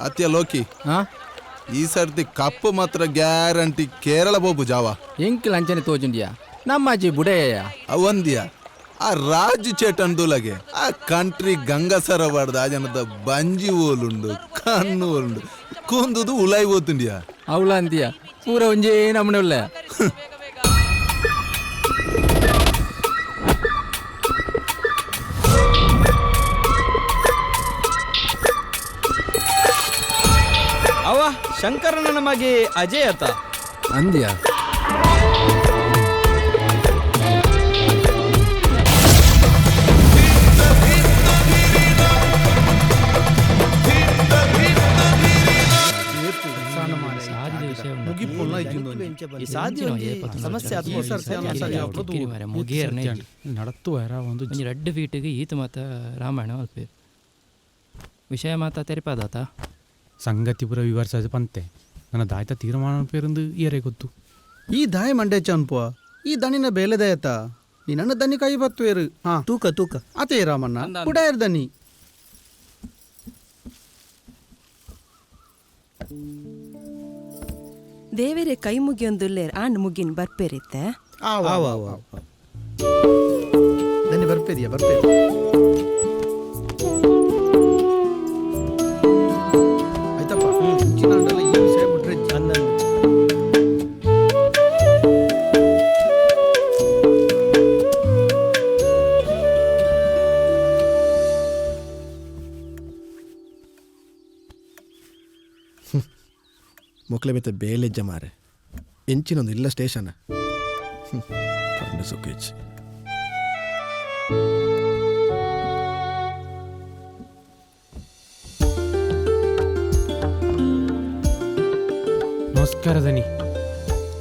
ಅತ್ಯ ಲೋಕಿ ಈ ಸರ್ತಿ ಕಪ್ಪು ಮಾತ್ರ ಗ್ಯಾರಂಟಿ ಕೇರಳ ಬೋಬು ಜಾವ ಎಂಕ್ ಲಂಚನೆ ತೋಜುಂಡಿಯಾ ನಮ್ಮಜ್ಜಿ ಬುಡೇಯ ಅವಂದಿಯ ಆ ರಾಜು ಚೇಟಂಡುಲಗೆ ಆ ಕಂಟ್ರಿ ಗಂಗಸರ ಬಾಡ್ದ ಆ ಜನದ ಬಂಜಿ ಓಲುಂಡು ಕಣ್ಣು ಓಲುಂಡು ಕುಂದುದು ಉಲಾಯಿ ಓತುಂಡಿಯಾ ಅವಳ ಅಂತೀಯ ಪೂರ ಒಂಜೇ ನಮ್ಮನೆ ಉಳ್ಳ ಅವ ಶಂಕರನ ಮಗೆ ಅಜಯ್ ಅತ ಅಂದ್ಯಾ ರೆಡ್ ಫೀಟಿಗೆ ಈತ ಮಾತ ರಾಮಾಯಣ ಅಲ್ಪೇ ವಿಷಯ ಮಾತಾ ತೆರಿಪಾದಾತ ಸಂಗತಿ ಪುರ ವಿವರಿಸೋದು ಪಂತೆ ನನ್ನ ದಾಯ್ತ ತೀರ್ಮಾನ ಪೇರಂದು ಏರೇ ಗೊತ್ತು ಈ ದಾಯ ಮಂಡೆ ಚನ್ಪುವ ಈ ದನಿನ ಬೇಲೆ ದಯತ ಈ ನನ್ನ ದನಿ ಕೈ ಬತ್ತು ಏರು ಹಾ ತೂಕ ತೂಕ ಅತೇ ರಾಮಣ್ಣ ಕುಡಾಯರ್ ದನಿ ದೇವರೇ ಕೈ ಮುಗಿಯೊಂದುಲ್ಲೇರ್ ಆಂಡ್ ಮುಗಿನ್ ಬರ್ಪೇರಿತ್ತೆ ದನಿ ಬರ್ಪೇರಿಯ ಬರ್ಪೇರಿ ಆಯ್ತಪ್ಪ ಚಿನ್ನಾಂಡಲ್ಲ ಈ ವಿಷಯ ಬಿಟ್ರೆ ಚಂದ ಮೊಕ್ಲೆ ಬೇತ ಬೇಲೆಜ್ಜ ಮಾರೆ ಎಂಚಿನೊಂದು ಇಲ್ಲ ಸ್ಟೇಷನ್ ಸುಖೇಜ್ ನಮಸ್ಕಾರ ದನಿ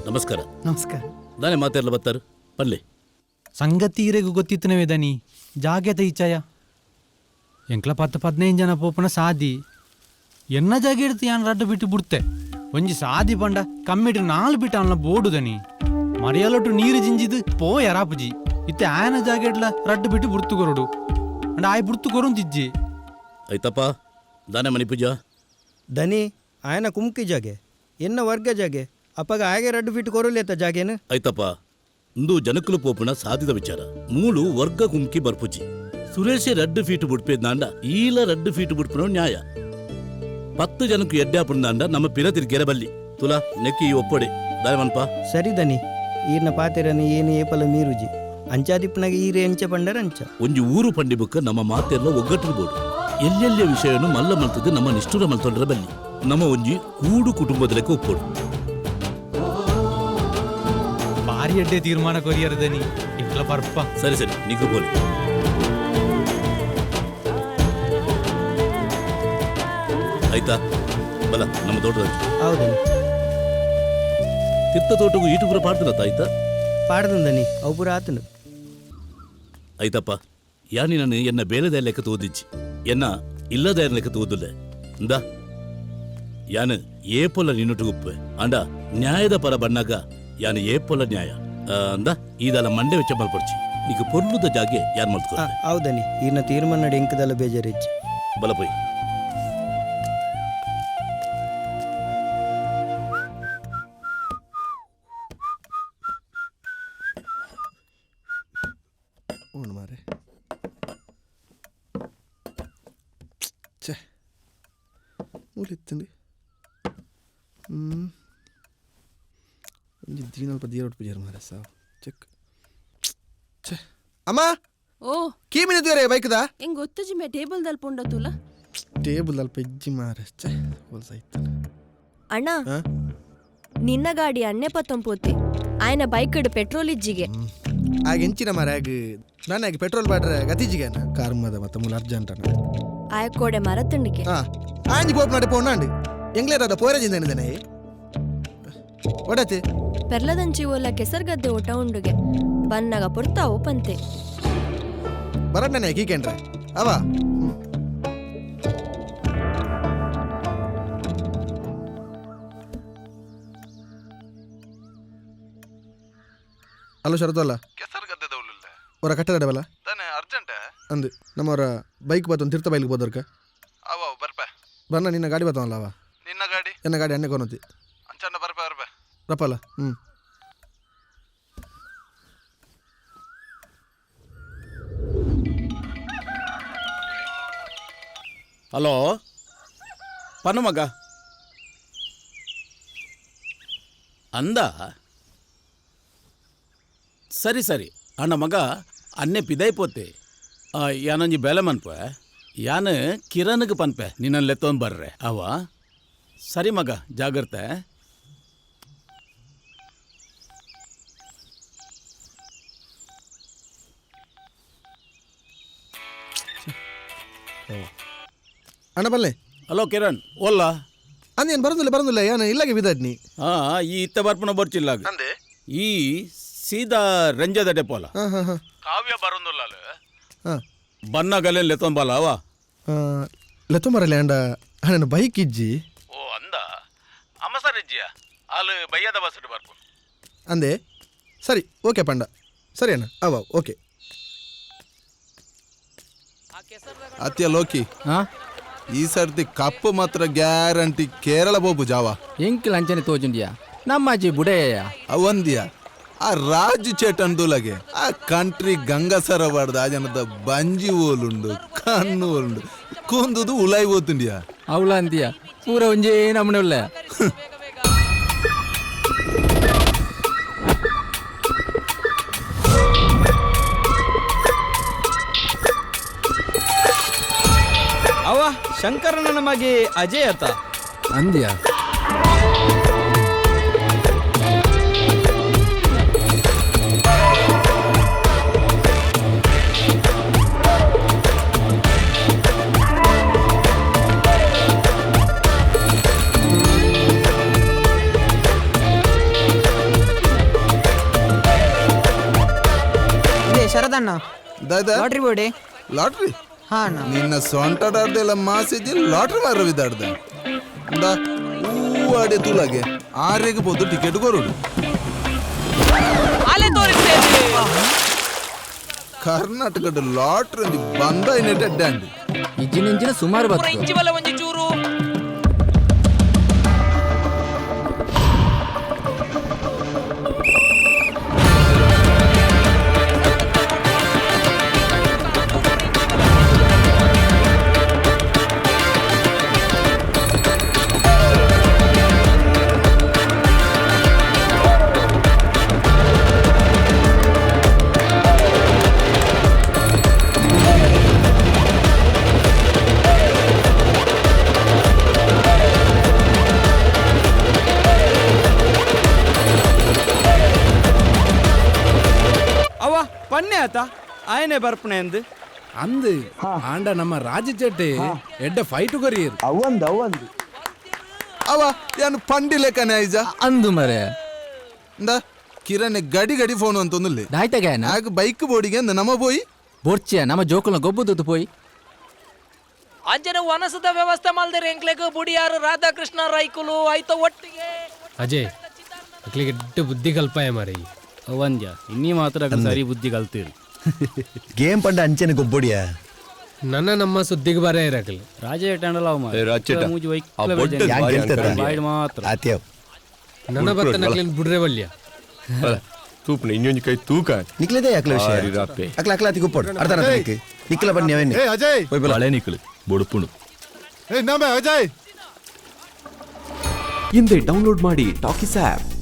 ನಮಸ್ಕಾರ ನಮಸ್ಕಾರ ದಾನೆ ಮಾತೆಲ್ಲ ಬತ್ತಾರು ಪಲ್ಲೆ ಸಂಗತಿ ಇರೆಗೂ ಗೊತ್ತಿತ್ತನವೇ ದನಿ ಜಾಗ್ಯತ ಈಚಾಯ ಎಂಕ್ಲ 10-15 ಜನ ಪೋಪನ ಸಾದಿ ಎನ್ನ ಜಾಗ ಇಡ್ತು ಯಾನ್ ರಡ್ಡು ಬಿಟ್ಟು ಬಿಡ್ತೆ ಒಂಜಿ ಸಾದಿ ಪಂಡ ಕಮ್ಮಿಟ್ರೆ 4 ಬಿಟ್ಟು ಅನ್ನ ಬೋಡುದನಿ ಮರೆಯಲೊಟ್ಟು ನೀರು ಜಿಂಜಿದು ಪೋ ಯರಾಪುಜಿ ಇತ್ತೆ ಆಯನ ಜಾಗ ಇಡ್ಲ ರಡ್ಡು ಬಿಟ್ಟು ಬುಡ್ತು ಕೊರಡು ಅಂಡ್ ಆಯ್ ಬುಡ್ತು ಕೊರೊಂದಿಜ್ಜಿ ಆಯ್ತಪ್ಪ ದಾನೆ ಮನಿ ಪೂಜಾ ದನಿ ಆಯನ ಕುಮ್ಕಿ ಜಾಗೆ ಎನ್ನ ವರ್ಗ ಜಾಗೆ ಅಪ್ಪಗ ಆಗೆ ರಡ್ಡು ಫೀಟ್ ಕೊರಲೇತ ಜಾಗೇನು ಆಯ್ತಪ್ಪ ಇಂದು ಜನಕುಲು ಪೋಪುನ ಸಾಧಿದ ವಿಚಾರ ಮೂಲು ವರ್ಗ ಕುಮ್ಕಿ ಬರ್ಪುಜಿ ಸುರೇಶೆ ರಡ್ಡು ಫೀಟ್ ಬುಡ್ಪೇದ್ನಾಂಡ ಈಲ ರಡ್ಡು ಫೀಟ್ ಬುಡ್ಪುನೋ ನ್ಯಾಯ 10 ಜನಕ್ಕೂ ಎಡ್ಡಾಪುಂದಾಂಡ ನಮ್ಮ ಪಿರತಿರ್ ಗೆರಬಲ್ಲಿ ತುಲಾ ನೆಕ್ಕಿ ಒಪ್ಪೊಡೆ ದಾಯಮನ್ಪ ಸರಿ ದನಿ ಈರ್ನ ಪಾತೆರನಿ ಏನು ಏಪಲ ಮೀರುಜಿ ಅಂಚಾದಿಪ್ಪನಾಗ ಈರೆ ಎಂಚ ಪಂಡರ ಅಂಚ ಒಂಜಿ ಊರು ಪಂಡಿ ಬುಕ್ಕ ನಮ್ಮ ಮಾತೆಲ್ಲ ಒಗ್ಗಟ್ಟಿರ್ಬೋದು ಎಲ್ಲೆಲ್ಲ ವಿಷಯನು ಮಲ್ಲ ಮಲ್ತದೆ ನಮ್ಮ ನಿಷ್ಠುರ ಮಲ್ತೊಂಡ್ರ ಬಲ್ಲಿ ನಮ್ಮ ಒಂಜಿ ಕೂಡು ಕುಟುಂಬದ ಲೆಕ್ಕ ಒಪ್ಪೋಡು ಭಾರಿ ಅಡ್ಡೆ ತೀರ್ಮಾನ ಕೊರಿಯರ ದನಿ ಎಂಕ್ಲ ಬರ್ಪ ಸರಿ ಸರಿ ನಿಗೂ ಬೋಲಿ ಆಯ್ತಾ ಬಲ ನಮ್ಮ ತೋಟದ ಹೌದನಿ ತಿತ್ತ ತೋಟಗೂ ಈಟು ಪುರ ಪಾಡ್ತದ ಆಯ್ತಾ ಪಾಡ್ದಂದನಿ ಅವು ಪುರ ಆತನು ಆಯ್ತಪ್ಪ ಯಾನಿ ನಾನು ಎನ್ನ ಬೇಲೆದ ಲೆಕ್ಕ ತೋದಿಜ್ಜಿ ಎನ್ನ ಇಲ್ಲದ ಲೆಕ್ಕ ತೋದುಲ್ಲೆ ಇಂದ ಯಾನು ಏಪೊಲ ನಿನ್ನುಟು ಉಪ್ಪೆ ಅಂಡ ನ್ಯಾಯದ ಪರ ಬಣ್ಣಾಗ ಯಾನು ಏಪೊಲ ನ್ಯಾಯ ಅಂದ ಈದಲ್ಲ ಮಂಡೆ ವೆಚ್ಚ ಮಲ್ಪಡ್ಚಿ ಈಗ ಪೊರ್ಲುದ ಜಾಗೆ ಯಾರು ಮಲ್ತ್ಕೊ ಹೌದನಿ ಈರ್ನ ತೀರ್ಮಾನ ನಡಿ ಎಂಕದಲ್ಲ ಬೇಜಾರಿಜ್ಜಿ ಬಲಪೋಯ್ ಮಾರೆ ಛೇ ಮೂಲಿತ್ತಂడి ಒಂಜಿ ದೀನಲ್ಪ ದೀರೊಟ್ಟು ಪೂಜಾರ ಮಾರೆ ಸಾವು ಚೆಕ್ ಛೇ ಅಮ್ಮ ಓ ಕೀಮಿನ ದೂರ ಬೈಕ್ದ ಹೆಂಗ್ ಗೊತ್ತಜಿ ಮೇ ಟೇಬಲ್ ದಲ್ಲಿ ಪುಂಡ ತುಲ ಟೇಬಲ್ ಅಲ್ಲಿ ಪೆಜ್ಜಿ ಮಾರೆ ಛೇ ಹೊಲ್ಸಾಯ್ತು ಅಣ್ಣ ನಿನ್ನ ಗಾಡಿ ಅಣ್ಣೆ ಪತ್ತಂಪೋತಿ ಆಯ್ನ ಬೈಕ್ ಇಡು ಪೆಟ್ರೋಲ್ ಇಜ್ಜಿಗೆ ಆಗ ಎಂಚಿನ ಮಾರೆ ಆಗ ನಾನು ಪೆಟ್ರೋಲ್ ಬಾಡ್ರೆ ಗತಿಜಿಗೆ ಕಾರ್ಮದ ಮತ್ತೆ ಮೂಲ ಅರ್ಜೆಂಟ್ ಆಯ ಕೋಡೆ ಮರತಂಡಿಗೆ ಆಂಜಿ ಪೋಪ್ ನಾಡೆ ಪೋಣಾಂಡು ಎಂಗ್ಲೇರದ ಪೋರಜಿಂದನಿದ್ದಾನೆ ಒಡತೆ ಪೆರ್ಲದಂಚಿ ಓಲ ಕೆಸರ್ಗದ್ದೆ ಊಟ ಉಂಡುಗೆ ಬನ್ನಾಗ ಪುರ್ತಾವು ಪಂತೆ ಬರಣ್ಣನೆ ಕೀಕೆಂಡ್ರೆ ಅವ ಅಲ್ಲ ಶರದಲ್ಲ ಅವರ ಕಟ್ಟಡ ಬಲ್ಲ ಅರ್ಜೆಂಟ್ ಅಂದು ನಮ್ಮವರ ಬೈಕ್ ಬತ್ತೊಂದು ತಿರ್ತ ಬೈಲಿಗೆ ಬೋದರ್ಕ ಬರ್ಪ ಬನ್ನ ನಿನ್ನ ಗಾಡಿ ಬರ್ತಾವಲ್ಲವ ನಿನ್ನ ಗಾಡಿ ಎನ್ನ ಗಾಡಿ ಅಣ್ಣೆ ಕೊನತಿ ಅಂಚಣ್ಣ ಬರ್ಬೇ ರಪ್ಪಲ್ಲ ಹಲೋ ಪನ್ನ ಮಗ ಅಂದ ಸರಿ ಸರಿ ಅಣ್ಣ ಮಗ ಅನ್ನೆ ಪಿದೈಪೋತೆ ಯಾನೊಂಜಿ ಬೇಲೆ ಮನ್ಪೆ ಯಾನ್ ಕಿರಣ್ಗೆ ಪನ್ಪೆ ನಿನ್ನನ್ನು ಎತ್ತೊಂದು ಬರ್ರೆ ಅವ ಸರಿ ಮಗ ಜಾಗ್ರತೆ. ಅಣ್ಣ ಬಲ್ಲೆ ಹಲೋ ಕಿರಣ್ ಓಲ್ಲ ಅಂದೇನು ಬರೋದಿಲ್ಲ ಏನು ಇಲ್ಲಾಗೆ ಬಿದ್ದಾಡ್ನಿ ಈ ಇತ್ತ ಬರ್ಪನ ಬರ್ಚಿಲ್ಲ ಈ ಸೀದಾ ರಂಜದ ಡೆಪೋಲ ಕಾವ್ಯ ಬರೋದಿಲ್ಲ ಹಾಂ ಬನ್ನಗಲೆ ಲೆತ್ತೊಂಬಲ್ಲ ಅವ ಲೆತ್ತೊಂಬರಲ್ಲ ಅಂಡ ಅಣ್ಣನ ಬೈಕ್ ಇಜ್ಜಿ ಓ ಅಂದ ಅಮ್ಮ ಸರ್ ಇಜ್ಜಿಯ ಅಲ್ಲಿ ಬಯ್ಯದ ಬಸ್ ಬರ್ಪು ಅಂದೆ ಸರಿ ಓಕೆ ಪಂಡ ಸರಿ ಅಣ್ಣ ಅವ ಓಕೆ ಅತ್ಯ ಲೋಕಿ ಹಾ ಈ ಸರ್ತಿ ಕಪ್ಪು ಮಾತ್ರ ಗ್ಯಾರಂಟಿ ಕೇರಳ ಬೋಪು ಜಾವ ಎಂಕ್ ಲಂಚನೆ ತೋಜುಂಡಿಯಾ ನಮ್ಮಾಜಿ ಬುಡೆಯ ಅವಂದಿಯ ಆ ರಾಜು ಚೇಟನ್ದುಲಗೆ ಆ ಕಂಟ್ರಿ ಗಂಗಸರ ಬಾಡ್ದ ಆ ಜನದ ಬಂಜಿ ಓಲುಂಡು ಕಣ್ಣು ಓಲುಂಡು ಕುಂದುದು ಉಲಾಯಿ ಓತುಂಡಿಯಾ ಅವಳ ಅಂತೀಯ ಪೂರ ಒಂಜೇ ನಮ್ಮನೆ ಉಳ್ಳ ಅವ ಶಂಕರನ ಮಗೆ ಅಜಯ್ ಆತ ಅಂದ್ಯಾ ಶರದಣ್ಣ ದಾದಾ ಲಾಟ್ರಿ ಬೋರ್ಡೆ ಲಾಟ್ರಿ ಹಾ ಅಣ್ಣ ನಿನ್ನ ಸೊಂಟದಾಡ್ದೆಲ್ಲ ಮಾಸಿದ್ದಿ ಲಾಟ್ರಿ ಮಾರವಿದಾಡ್ದೆ ಹೂವಾಡೆ ತುಳಗೆ ಆರೆಗೆ ಬೋದು ಟಿಕೆಟ್ ಕೊರೋಡು ಕರ್ನಾಟಕದ ಲಾಟ್ರಿ ಒಂದು ಬಂದ ಇನ್ನೆಡ್ಡಂಡು ಇಜ್ಜಿನಿಂಚಿನ ಸುಮಾರು ಬತ್ತು ಪನ್ನೆ ಆತ ಆಯನೆ ಬರ್ಪಣೆ ಅಂದು ಅಂದು ಆಂಡ ನಮ್ಮ ರಾಜ ಚೆಟ್ಟಿ ಎಡ್ಡ ಫೈಟ್ ಕೊರಿಯರು ಅವ ಏನು ಪಂಡಿ ಲೆಕ್ಕನೆ ಐಜ ಅಂದು ಮರೆ ಇಂದ ಕಿರಣ್ ಗಡಿ ಗಡಿ ಫೋನ್ ಅಂತಂದುಲ್ಲಿ ದಾಯ್ತಗಾಯನ ಆಗ ಬೈಕ್ ಬೋಡಿಗೆ ಅಂದ ನಮ್ಮ போய் ಬೊರ್ಚಿಯ ನಮ್ಮ ಜೋಕುಲ ಗೊಬ್ಬುದು ಪೋಯಿ ಅಂಜನ ವನಸದ ವ್ಯವಸ್ಥೆ ಮಲ್ದಿರ ಎಂಕ್ಲೆಗ್ ಬುಡಿಯಾರು ರಾಧಾಕೃಷ್ಣ ರೈಕುಲು ಆಯ್ತು ಒಟ್ಟಿಗೆ ಅಜಯ್ ಅಕ್ಲಿಗೆ ಎಡ್ಡ ಬುದ್ಧಿ ಕಲ್ಪಾಯ ಮಾರಿ ಅವಂದ್ಯ ಇನ್ನೀ ಮಾತ್ರ ಸರಿ ಬುದ್ಧಿ ಕಲ್ತೀರಿ ಗೇಮ್ ಪಂಡ ಅಂಚೆನೆ ಗೊಬ್ಬೊಡಿಯ ನನ್ನ ನಮ್ಮ ಸುದ್ದಿಗೆ ಬರ ಇರಕಲ್ ರಾಜ ಇಟ್ಟಂಡಲ್ಲ ಅವ ಮೂಜಿ ಮಾತ್ರ ನನ್ನ ಬತ್ತ ನಕ್ಲಿನ ಬುಡ್ರೆ ಬಲ್ಯ ತೂಪನ ಇನ್ನೊಂದು ಕೈ ತೂಕ ನಿಕ್ಲೆದೆ ಯಾಕಲ ವಿಷಯ ಅಕ್ಲ ಅಕ್ಲಾತಿ ಗೊಪ್ಪೊಡು ಅರ್ಧ ನಿಕ್ಲ ಬನ್ನಿ ಅವನ್ನೇ ಅಜಯ್ ಹಳೆ ನಿಕ್ಕಳು ಬೊಡುಪುಣು ಅಜಯ್ ಹಿಂದೆ ಡೌನ್ಲೋಡ್ ಮಾಡಿ ಟಾಕಿಸ್ ಆಪ್.